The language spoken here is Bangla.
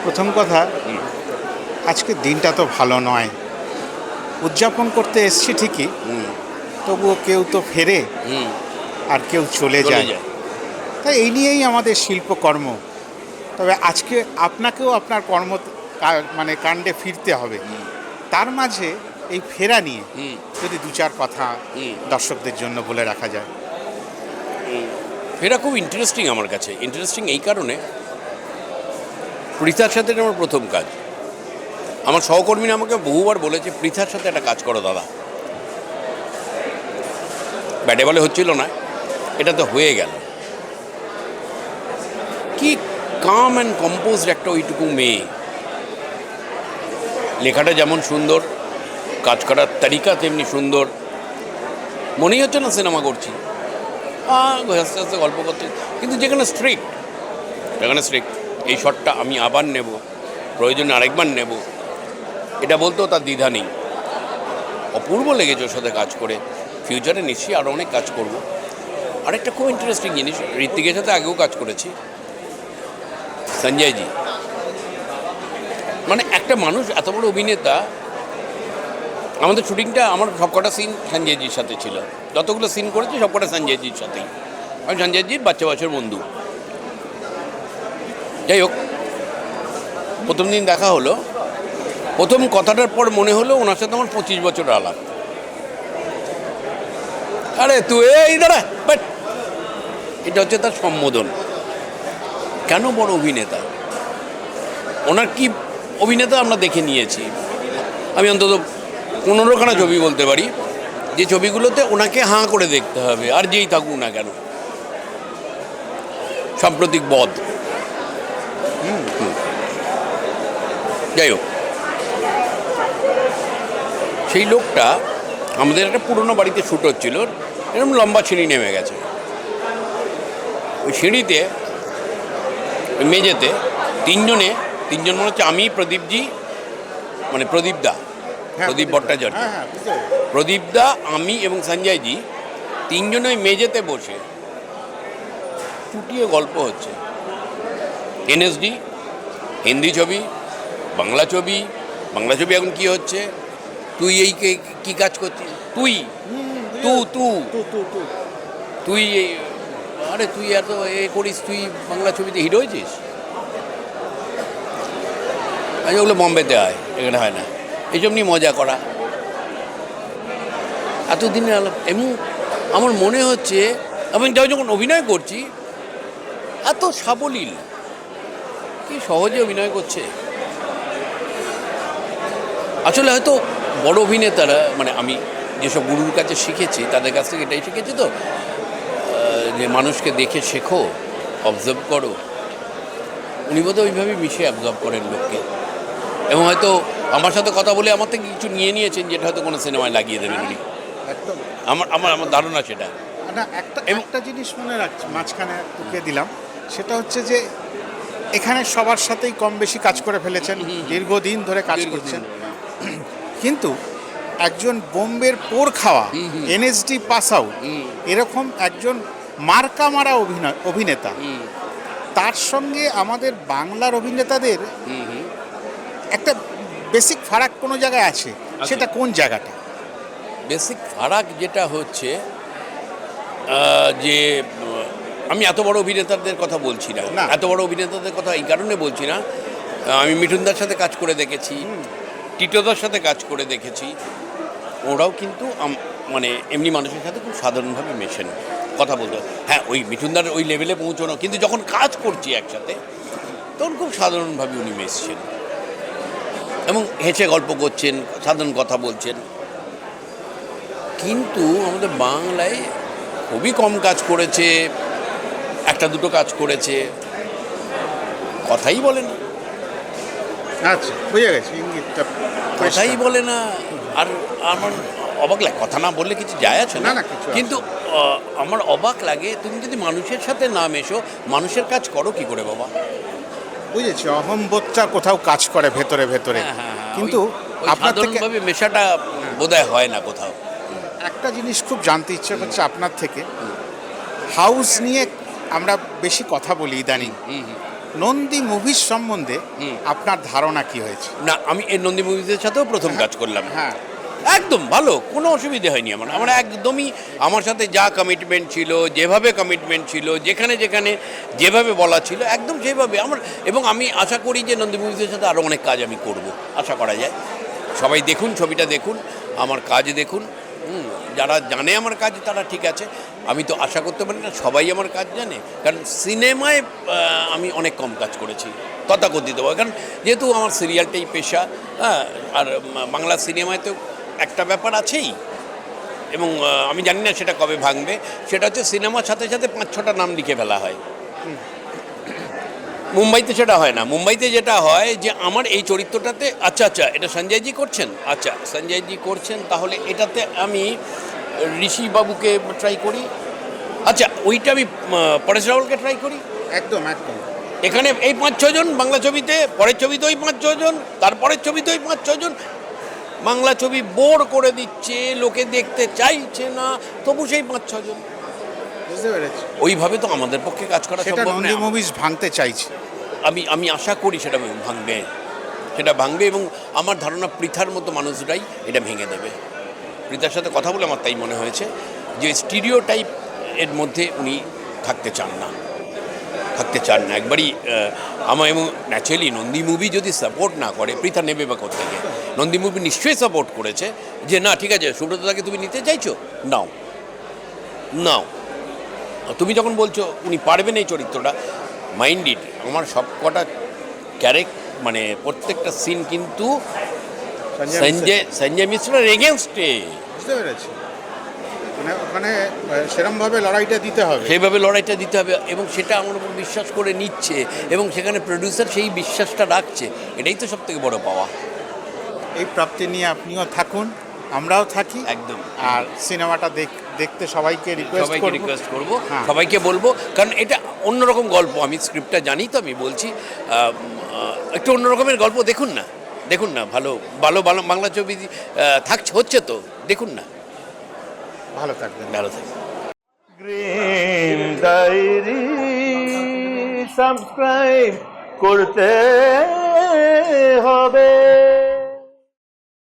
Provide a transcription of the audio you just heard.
প্রথম কথা, আজকের দিনটা তো ভালো নয়। উদযাপন করতে এসছি ঠিকই, তবুও কেউ তো ফেরে আর কেউ চলে যায়। তাই এই নিয়েই আমাদের শিল্পকর্ম। তবে আজকে আপনাকেও আপনার মানে কাণ্ডে ফিরতে হবে। তার মাঝে এই ফেরা নিয়ে যদি দু চার কথা দর্শকদের জন্য বলে রাখা যায়। ফেরা খুব ইন্টারেস্টিং আমার কাছে। ইন্টারেস্টিং এই কারণে, পৃথার সাথে আমার প্রথম কাজ। আমার সহকর্মীরা আমাকে বহুবার বলেছে, পৃথার সাথে একটা কাজ করো দাদা। ব্যাটে বলে হচ্ছিল না, এটা তো হয়ে গেল। কি কাম অ্যান্ড কম্পোজড একটা ওইটুকু মেয়ে। লেখাটা যেমন সুন্দর, কাজ করার তারিকা তেমনি সুন্দর। মনেই হচ্ছে না সিনেমা করছি, আস্তে আস্তে গল্প করছি। কিন্তু যেখানে স্ট্রিক্ট, এই শটটা আমি আবার নেব, প্রয়োজনে আরেকবার নেব, এটা বলতেও তার দ্বিধা নেই। অপূর্ব লেগেছে ওর সাথে কাজ করে। ফিউচারে নিশ্চয়ই আরও অনেক কাজ করব। আরেকটা খুব ইন্টারেস্টিং জিনিস, ঋত্বিকের সাথে আগেও কাজ করেছি, সঞ্জয়জি। মানে একটা মানুষ এত বড় অভিনেতা। আমাদের শুটিংটা, আমার সবকটা সিন সঞ্জয়জির সাথে ছিল। যতগুলো সিন করেছি সবকটা সঞ্জয়জির সাথেই। আমি সঞ্জয়জির বাচ্চা বয়সের বন্ধু। যাই হোক, প্রথম দিন দেখা হলো, প্রথম কথাটার পর মনে হলো ওনার সাথে আমার 25 বছর আলাপ। আরে তুই এই দাঁড়া, বাট এটা হচ্ছে তার সম্বোধন। কেন বড় অভিনেতা, ওনার কি অভিনেতা আমরা দেখে নিয়েছি। আমি অন্তত 15খানা ছবি বলতে পারি, যে ছবিগুলোতে ওনাকে হাঁ করে দেখতে হবে, আর যেই থাকুক না কেন। সাম্প্রতিক বধ, যাই হোক, সেই লোকটা আমাদের একটা পুরোনো বাড়িতে শ্যুট হচ্ছিল, এরকম লম্বা সিঁড়ি নেমে গেছে। ওই সিঁড়িতে, মেঝেতে তিনজন মনে হচ্ছে, আমি, প্রদীপজি, মানে প্রদীপদা, প্রদীপ ভট্টাচার্য, প্রদীপদা, আমি এবং সঞ্জয়জি, তিনজনে ওই মেঝেতে বসে চুটিয়ে গল্প হচ্ছে। এনএসডি, হিন্দি ছবি, বাংলা ছবি এখন কি হচ্ছে, তুই এই কি কাজ করছিস, তুই আরে তুই এত করিস, তুই বাংলা ছবিতে হিরো হয়েছিস। আচ্ছা, ওগুলো বম্বেতে হয়, এখানে হয় না। এইসব নিয়ে মজা করা এতদিনের আলাপ। এবং আমার মনে হচ্ছে, আমি যখন অভিনয় করছি, এত সাবলীল, কি সহজে অভিনয় করছে। আসলে হয়তো বড় অভিনেতারা, মানে আমি যেসব গুরুর কাছে শিখেছি, তাদের কাছ থেকে এটাই শিখেছি তো, যে মানুষকে দেখে শেখো, অবজার্ভ করো। উনি বোধহয় ওইভাবেই মিশে অবজার্ভ করেন লোককে, এবং হয়তো আমার সাথে কথা বলে আমার থেকে কিছু নিয়ে নিয়েছেন, যেটা হয়তো কোনো সিনেমায় লাগিয়ে দেবেন উনি। একদম আমার ধারণা সেটা। না, একটা জিনিস মনে রাখছি, মাঝখানে ঢুকিয়ে দিলাম, সেটা হচ্ছে যে এখানে সবার সাথেই কম বেশি কাজ করে ফেলেছেন, দীর্ঘদিন ধরে কাজ করছেন। কিন্তু একজন বোম্বের পোর খাওয়া, এনএসডি পাস আউট, এরকম একজন মার্কা মারা অভিনেতা, তার সঙ্গে আমাদের বাংলার অভিনেতাদের একটা বেসিক ফারাক কোনো জায়গায় আছে। সেটা কোন জায়গাটা? বেসিক ফারাক যেটা হচ্ছে, যে আমি এত বড় অভিনেতাদের কথা বলছি না, এত বড় অভিনেতাদের কথা এই কারণে বলছি না। আমি মিঠুনদার সাথে কাজ করে দেখেছি, টিটোদার সাথে কাজ করে দেখেছি। ওরাও কিন্তু মানে এমনি মানুষের সাথে খুব সাধারণভাবে মেশেন, কথা বলতে। হ্যাঁ, ওই মিঠুনদার ওই লেভেলে পৌঁছানো, কিন্তু যখন কাজ করছি একসাথে, তখন খুব সাধারণভাবে উনি মেশছেন এবং হেসে গল্প করছেন, সাধারণ কথা বলছেন। কিন্তু আমাদের বাংলায় খুবই কম কাজ করেছে, একটা দুটো কাজ করেছে, কথাই বলে না। আচ্ছা, বুঝে গেছি ইঙ্গিতটা, কথাই বলে না। আর আমার অবাক লাগে, কথা না বললে কিছু যায় আছে না, কিন্তু আমার অবাক লাগে, তুমি যদি মানুষের সাথে না মেশো, মানুষের কাজ করো কি করে বাবা? বুঝেছি, অহম্বোধটা কোথাও কাজ করে ভেতরে ভেতরে। কিন্তু আপনার থেকে মেশাটা বোধহয় হয় না কোথাও। একটা জিনিস খুব জানতে ইচ্ছে করছে আপনার থেকে। হাউস নিয়ে আমরা বেশি কথা বলি ইদানিং, নন্দী মুভির সম্বন্ধে আপনার ধারণা কি হয়েছে? না, আমি এই নন্দী মুভিজের সাথেও প্রথম কাজ করলাম। হ্যাঁ, একদম ভালো, কোনো অসুবিধে হয়নি আমার একদমই আমার সাথে যা কমিটমেন্ট ছিল, যেভাবে কমিটমেন্ট ছিল, যেখানে যেখানে যেভাবে বলা ছিল একদম সেইভাবে আমার। এবং আমি আশা করি যে নন্দী মুভিজের সাথে আরও অনেক কাজ আমি করব, আশা করা যায়। সবাই দেখুন, ছবিটা দেখুন, আমার কাজ দেখুন। যারা জানে আমার কাজ তারা ঠিক আছে, আমি তো আশা করতে পারি না সবাই আমার কাজ জানে, কারণ সিনেমায় আমি অনেক কম কাজ করেছি তথাকথিত, কারণ যেহেতু আমার সিরিয়ালটাই পেশা। হ্যাঁ, আর বাংলা সিনেমায় তো একটা ব্যাপার আছেই, এবং আমি জানি না সেটা কবে ভাঙবে। সেটা হচ্ছে সিনেমার সাথে সাথে 5-6টা নাম লিখে ফেলা হয়। মুম্বাইতে সেটা হয় না। মুম্বাইতে যেটা হয় যে আমার এই চরিত্রটাতে আচ্ছা এটা সঞ্জয়জি করছেন, আচ্ছা সঞ্জয়জি করছেন, তাহলে এটাতে আমি ঋষিবাবুকে ট্রাই করি, আচ্ছা ওইটা আমি পরেশ রাওয়ালকে ট্রাই করি। একদম একদম। এখানে এই 5-6 জন বাংলা ছবিতে, পরের ছবিতে ওই 5-6 জন, তারপরের ছবিতে ওই 5-6 জন। বাংলা ছবি বোর করে দিচ্ছে, লোকে দেখতে চাইছে না, তবু সেই 5-6 জন। বুঝতে পেরেছি। ওইভাবে তো আমাদের পক্ষে কাজ করা সেটা সম্ভব নন্দী না। মুভিজ ভাঙতে চাইছে। আমি আশা করি সেটা ভাঙবে, এবং আমার ধারণা পৃথার মতো মানুষরাই এটা ভেঙে দেবে। পৃথার সাথে কথা বলে আমার তাই মনে হয়েছে যে স্টিরিওটাইপ এর মধ্যে উনি থাকতে চান না একবারই। আমার এবং ন্যাচারালি নন্দী মুভি যদি সাপোর্ট না করে পৃথা নেবে বা কোত্থেকে? নন্দী মুভি নিশ্চয়ই সাপোর্ট করেছে যে না ঠিক আছে, সুব্রতদাকে তুমি নিতে চাইছো, নাও। তুমি যখন বলছো উনি পারবেন এই চরিত্রটা, মাইন্ডেড, আমার সব কটা মানে প্রত্যেকটা সিন কিন্তু সঞ্জয় মিশ্রের এগেনস্টে। বুঝতে পেরেছি, মানে ওখানে সেরমভাবে লড়াইটা দিতে হবে, সেইভাবে লড়াইটা দিতে হবে, এবং সেটা আমার উপর বিশ্বাস করে নিচ্ছে, এবং সেখানে প্রডিউসার সেই বিশ্বাসটা রাখছে। এটাই তো সব থেকে বড় পাওয়া। এই প্রাপ্তি নিয়ে আপনিও থাকুন, আমরাও থাকি একদম। আর সিনেমাটা দেখতে সবাইকে রিকোয়েস্ট করব, হ্যাঁ। সবাইকে বলবো, কারণ এটা অন্যরকম গল্প। আমি স্ক্রিপ্টটা জানি তো, আমি বলছি একটু অন্যরকমের গল্প। দেখুন না, ভালো বাংলা ছবি হচ্ছে তো, দেখুন না। ভালো থাকবেন। গ্রিন ডায়েরি সাবস্ক্রাইব করতে হবে।